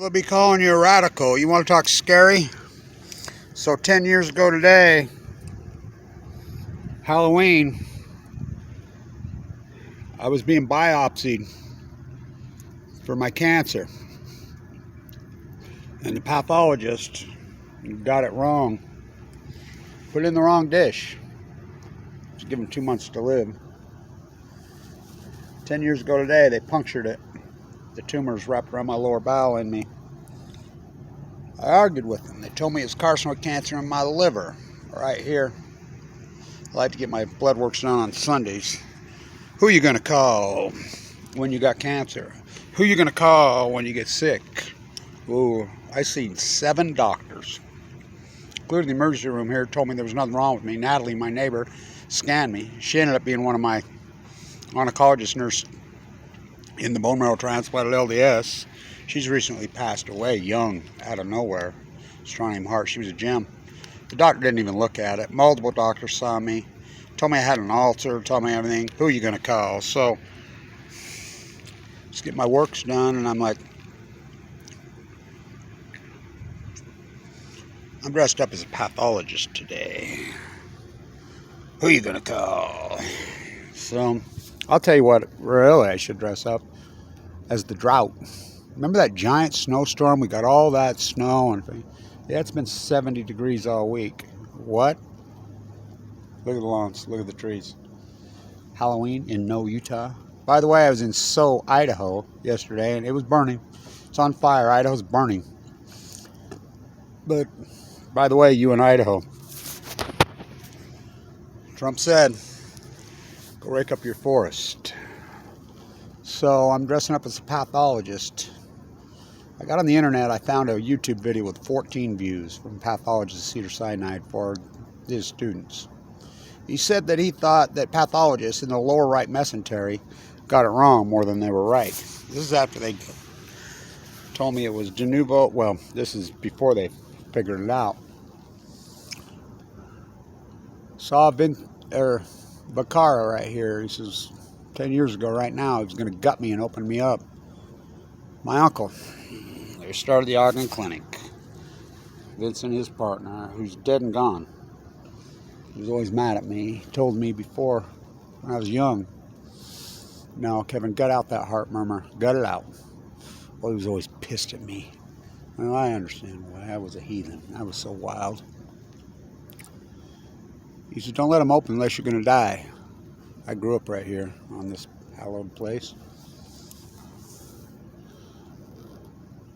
They'll be calling you a radical. You want to talk scary? So 10 years ago today, Halloween, I was being biopsied for my cancer. And the pathologist got it wrong. Put it in the wrong dish. I was given 2 months to live. 10 years ago today, they punctured it. The tumor's wrapped around my lower bowel in me. I argued with them. They told me it's carcinoid cancer in my liver, right here. I like to get my blood works done on Sundays. Who are you going to call when you got cancer? Who are you going to call when you get sick? Ooh, I seen 7 doctors, including the emergency room here, told me there was nothing wrong with me. Natalie, my neighbor, scanned me. She ended up being one of my oncologist nurse in the bone marrow transplant at LDS. She's recently passed away, young, out of nowhere. Strontium heart. She was a gem. The doctor didn't even look at it. Multiple doctors saw me, told me I had an ulcer, told me everything. Who are you going to call? So, let's get my works done, and I'm like, I'm dressed up as a pathologist today. Who are you going to call? So, I'll tell you what, really I should dress up as the drought. Remember that giant snowstorm? We got all that snow and yeah, it's been 70 degrees all week. What? Look at the lawns, look at the trees. Halloween in Utah. By the way, I was in So, Idaho yesterday, and it was burning. It's on fire. Idaho's burning. But by the way, you in Idaho, Trump said, go rake up your forest. So I'm dressing up as a pathologist. I got on the internet, I found a YouTube video with 14 views from pathologist Cedars-Sinai for his students. He said that he thought that pathologists in the lower right mesentery got it wrong more than they were right. This is after they told me it was de novo. Well, this is before they figured it out. Saw Bacara right here. He says 10 years ago right now he was going to gut me and open me up. My uncle, they started the Ogden Clinic. Vincent, his partner, who's dead and gone. He was always mad at me. He told me before, when I was young, no, Kevin, gut out that heart murmur. Gut it out. Well, he was always pissed at me. Well, I understand why. I was a heathen. I was so wild. He said, don't let them open unless you're going to die. I grew up right here on this hallowed place.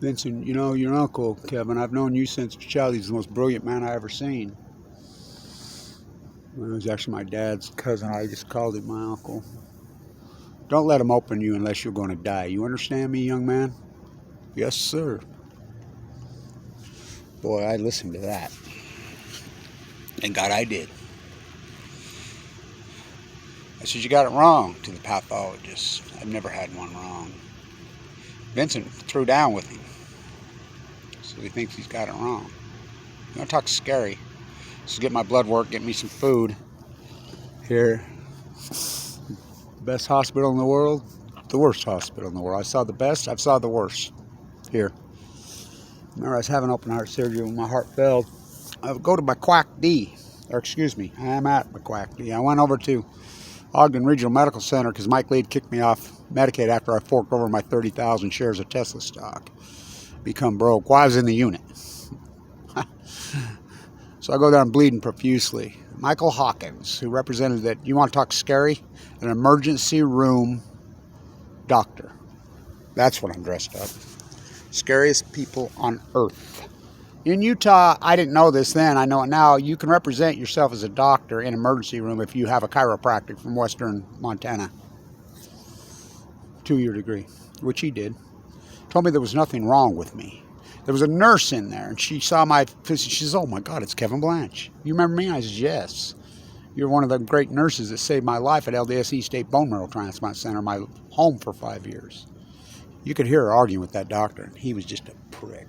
Vincent, you know, your uncle, Kevin, I've known you since a child. He's the most brilliant man I ever seen. Well, it was actually my dad's cousin. I just called him my uncle. Don't let him open you unless you're going to die. You understand me, young man? Yes, sir. Boy, I listened to that. Thank God I did. I said, you got it wrong, to the pathologist. I've never had one wrong. Vincent threw down with him. So he thinks he's got it wrong. You want to talk scary? So get my blood work, get me some food. Here. Best hospital in the world, the worst hospital in the world. I saw the best, I saw the worst. Here. Remember, I was having open heart surgery when my heart failed. I would go to McQuack D. Or excuse me, I am at McQuack D. I went over to Ogden Regional Medical Center because Mike Lee kicked me off Medicaid after I forked over my 30,000 shares of Tesla stock. Become broke. Well, I was in the unit. So I go there and bleeding profusely. Michael Hawkins, who represented that, you want to talk scary? An emergency room doctor. That's what I'm dressed up. Scariest people on earth. In Utah, I didn't know this then, I know it now, you can represent yourself as a doctor in an emergency room if you have a chiropractic from western Montana. 2-year degree, which he did. Told me there was nothing wrong with me. There was a nurse in there, and she saw my physician. She says, oh my God, it's Kevin Blanche. You remember me? I said, yes. You're one of the great nurses that saved my life at LDS State Bone Marrow Transplant Center, my home for 5 years. You could hear her arguing with that doctor, and he was just a prick.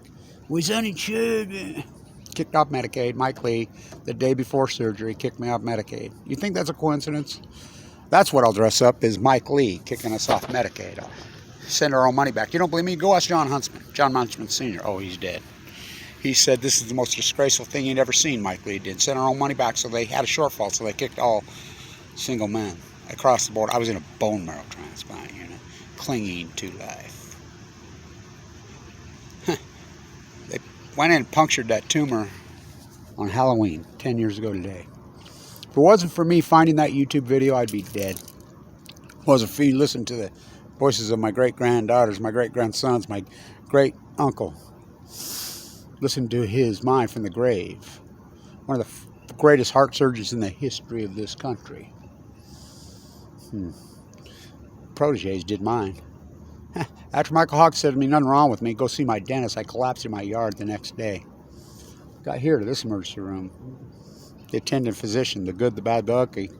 Was uninsured. Kicked off Medicaid. Mike Lee, the day before surgery, kicked me off Medicaid. You think that's a coincidence? That's what I'll dress up as Mike Lee, kicking us off Medicaid. send our own money back. You don't believe me? Go ask John Huntsman. John Huntsman Sr. Oh, he's dead. He said this is the most disgraceful thing he'd ever seen, Mike Lee did. Send our own money back, so they had a shortfall, so they kicked all single men across the board. I was in a bone marrow transplant unit, clinging to life. They went in and punctured that tumor on Halloween 10 years ago today. If it wasn't for me finding that YouTube video, I'd be dead. If it wasn't for you listening to the voices of my great-granddaughters, my great-grandsons, my great-uncle, listen to mine from the grave. One of the greatest heart surgeons in the history of this country. Proteges did mine. After Michael Hawk said to me, nothing wrong with me, go see my dentist, I collapsed in my yard the next day. Got here to this emergency room. The attendant physician, the good, the bad, the ugly.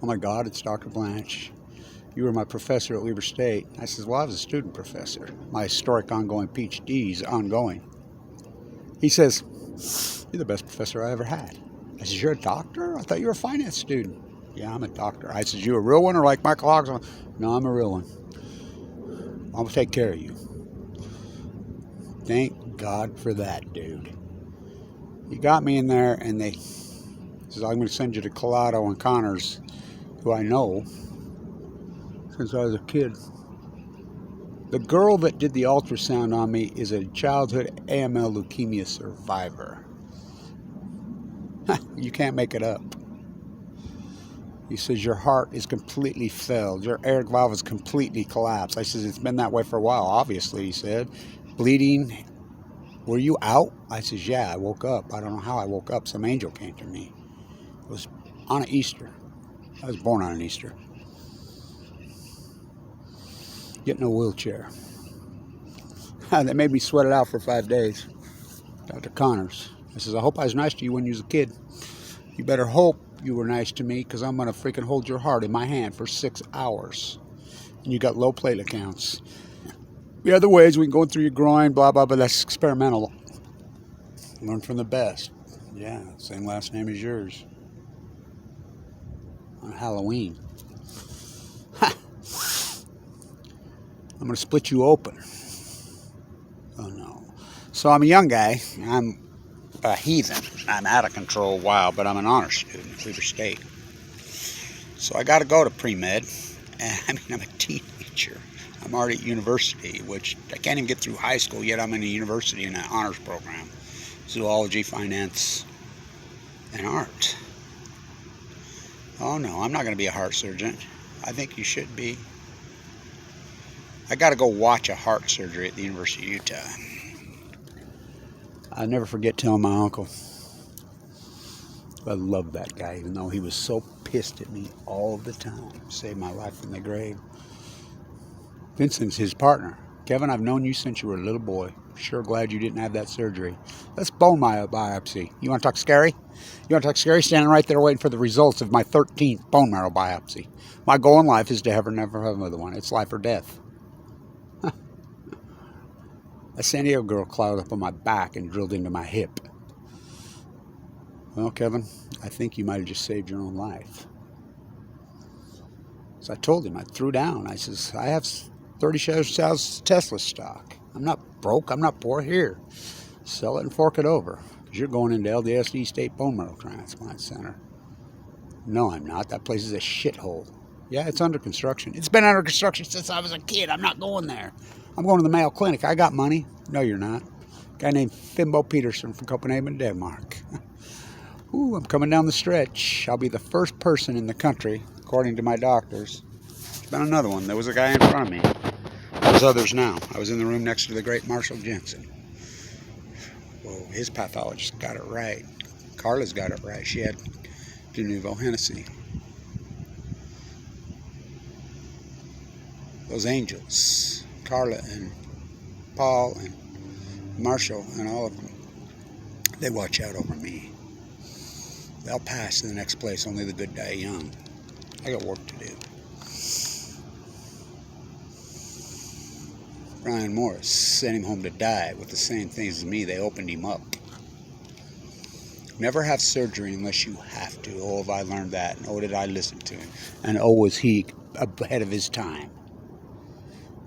Oh my God, it's Dr. Blanche. You were my professor at Weber State. I says, well, I was a student professor. My historic ongoing PhD is ongoing. He says, you're the best professor I ever had. I says, you're a doctor? I thought you were a finance student. Yeah, I'm a doctor. I says, you a real one or like Michael Hawks? No, I'm a real one. I'll take care of you. Thank God for that, dude. He got me in there, and they says, I'm going to send you to Collado and Connors, who I know since I was a kid. The girl that did the ultrasound on me is a childhood AML leukemia survivor. You can't make it up. He says, your heart is completely failed. Your aortic valve is completely collapsed. I says, it's been that way for a while, obviously, he said. Bleeding. Were you out? I says, yeah, I woke up. I don't know how I woke up. Some angel came to me. It was on an Easter. I was born on an Easter. Getting a wheelchair. They made me sweat it out for 5 days. Dr. Connors. I says, I hope I was nice to you when you was a kid. You better hope you were nice to me, because I'm going to freaking hold your heart in my hand for 6 hours. And you got low platelet counts. The other ways, we can go through your groin, blah, blah, but that's experimental. Learn from the best. Yeah, same last name as yours. On Halloween. Ha! I'm going to split you open. Oh, no. So I'm a young guy. I'm a heathen. I'm out of control wild, but I'm an honor student at Weber State. So I got to go to pre-med. I mean, I'm a teenager. I'm already at university, which I can't even get through high school yet. I'm in a university in an honors program. Zoology, finance, and art. Oh no, I'm not going to be a heart surgeon. I think you should be. I got to go watch a heart surgery at the University of Utah. I'll never forget telling my uncle. I love that guy, even though he was so pissed at me all the time. Saved my life from the grave. Vincent's his partner. Kevin, I've known you since you were a little boy. Sure glad you didn't have that surgery. Let's bone my biopsy. You want to talk scary? You want to talk scary? Standing right there waiting for the results of my 13th bone marrow biopsy. My goal in life is to never have another one. It's life or death. A San Diego girl climbed up on my back and drilled into my hip. Well, Kevin, I think you might have just saved your own life. So I told him, I threw down. I says, I have 30 shares of Tesla stock. I'm not broke. I'm not poor. Here, sell it and fork it over. Because you're going into LDSD State Bone Marrow Transplant Center. No, I'm not. That place is a shithole. Yeah, it's under construction. It's been under construction since I was a kid. I'm not going there. I'm going to the Mayo Clinic. I got money. No, you're not. A guy named Fimbo Peterson from Copenhagen, Denmark. Ooh, I'm coming down the stretch. I'll be the first person in the country, according to my doctors. There's been another one. There was a guy in front of me. There's others now. I was in the room next to the great Marshall Jensen. Whoa, his pathologist got it right. Carla's got it right. She had De Nouveau Hennessy. Those angels, Carla and Paul and Marshall and all of them, they watch out over me. They'll pass to the next place. Only the good die young. I got work to do. Brian Morris sent him home to die with the same things as me. They opened him up. Never have surgery unless you have to. Oh, have I learned that. And oh, did I listen to him. And oh, was he ahead of his time.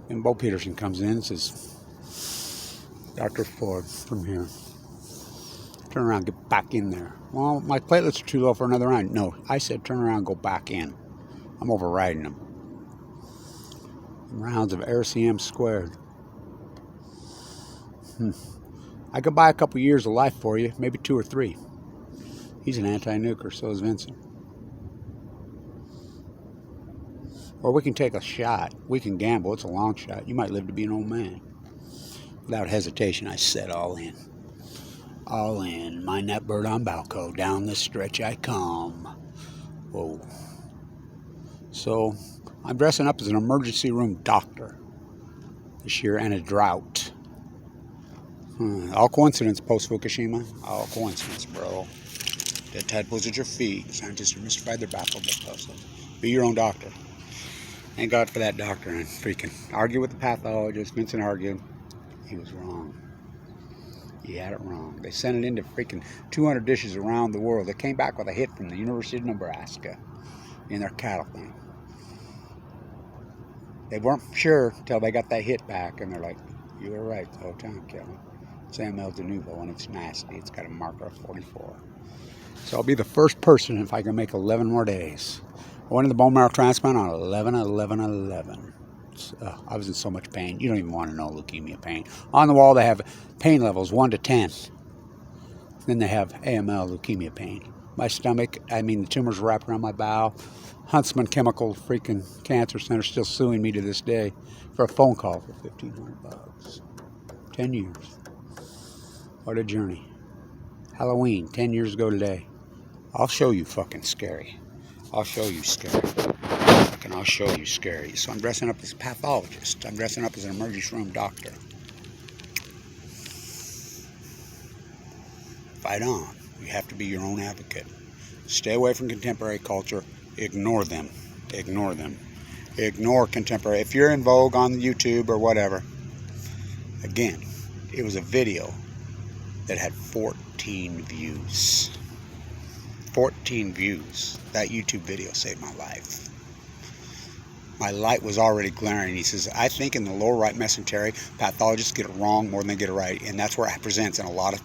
And Bo Peterson comes in and says, Dr. Ford, from here. Turn around, get back in there. Well, my platelets are too low for another round. No, I said turn around, go back in. I'm overriding them. Rounds of RCM squared. I could buy a couple years of life for you, maybe 2 or 3. He's an anti-nuker, so is Vincent. Or we can take a shot. We can gamble. It's a long shot. You might live to be an old man. Without hesitation, I said all in. All in. Mind that bird on Balco. Down the stretch I come. Whoa. So, I'm dressing up as an emergency room doctor this year and a drought. All coincidence post-Fukushima. All coincidence, bro. Dead tadpoles at your feet. Scientists are mystified. They're baffled. They're puzzled. Be your own doctor. Thank God for that doctor. And freaking argue with the pathologist. Vincent argued. He was wrong. He had it wrong. They sent it into freaking 200 dishes around the world. They came back with a hit from the University of Nebraska in their cattle thing. They weren't sure until they got that hit back, and they're like, you were right the whole time, Kevin. It's AML de Novo, and it's nasty. It's got a marker of 44. So I'll be the first person if I can make 11 more days. I went in the bone marrow transplant on 11/11/11. I was in so much pain. You don't even want to know leukemia pain. On the wall, they have pain levels 1 to 10. Then they have AML leukemia pain. My stomach, the tumors wrapped around my bowel. Huntsman Chemical freaking Cancer Center still suing me to this day for a phone call for $1,500. 10 years. What a journey. Halloween, 10 years ago today. I'll show you fucking scary. I'll show you scary. I'll show you scary. So I'm dressing up as a pathologist. I'm dressing up as an emergency room doctor. Fight on. You have to be your own advocate. Stay away from contemporary culture. Ignore them. Ignore them. Ignore contemporary. If you're in vogue on YouTube or whatever, again, it was a video that had 14 views. 14 views. That YouTube video saved my life. My light was already glaring. He says, I think in the lower right mesentery, pathologists get it wrong more than they get it right. And that's where it presents in a lot of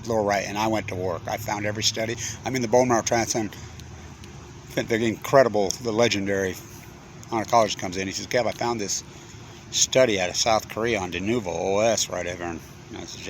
lower right. And I went to work. I found every study. The bone marrow transplant, the incredible, the legendary oncologist comes in. He says, Kev, I found this study out of South Korea on de novo OS right over. And I said,